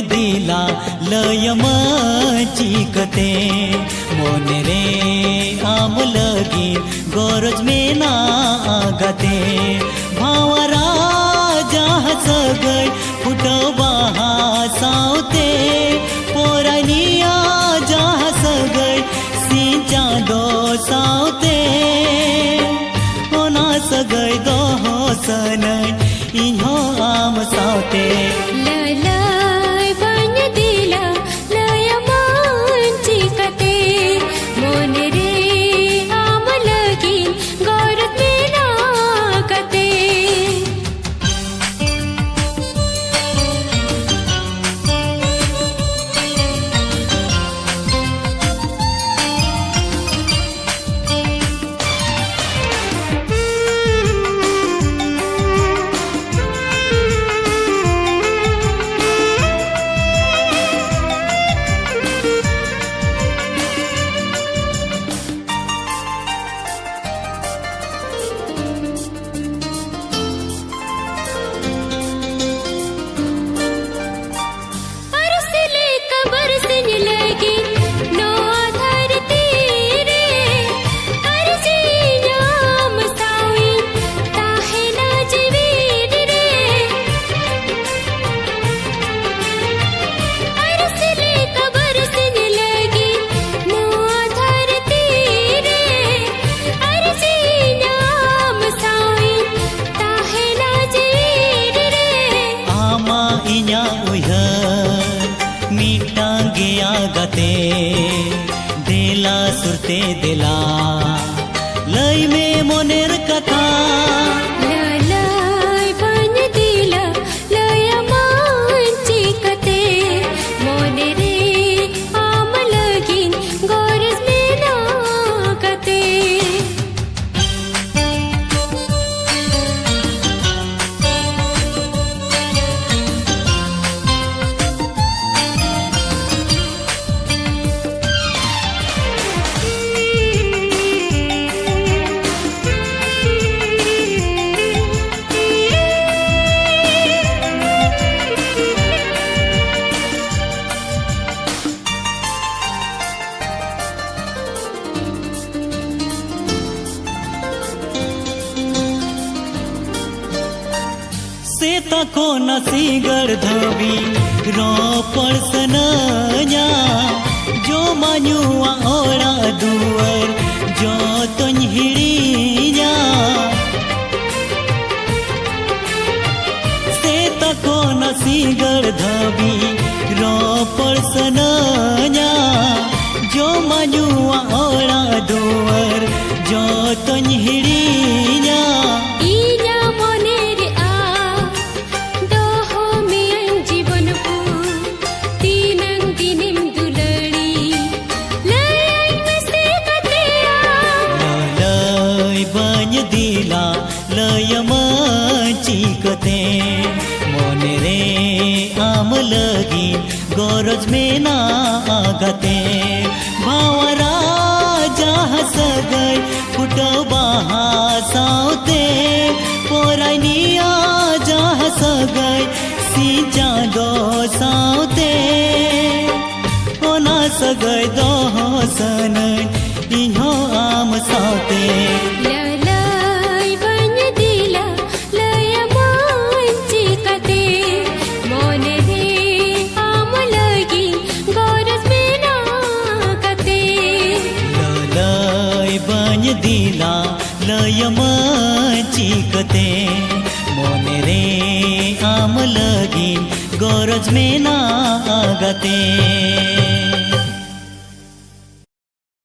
दिला लय चिकते मोने रे आम लगी गोरज में ना आगते भावरा जहाँ सगळ फुटो बहा सावते पोरानिया जहाँ सगळ सिंचा दो सावते होना सगळ दो हो सन इहो आम सावते दिला सुरते दिला लय में मोनेर कथा लय बन दिला लय चिकते मोने रे आम लगिन गोरज में ना कते सेता को नसीगढ़ धोबी रो परसनया जो मानुआ ओड़ा दुवर जो तुन हिड़िया सेता को नसीगढ़ धोबी रो परसनया जो मानुआ ओड़ा दुवर जो तुन हिड़िया दिला लय चिकते मोने रे आम लगी गोरज में ना आगते भावरा जहाँ सगळ फुटो बहा सावते पोरानिया जहाँ सगळ सिंचा दो सावते होना सगळ दो सन इहो आम सावते दिला लय चिकते मोने रे आम लगी गोरज में ना आगते।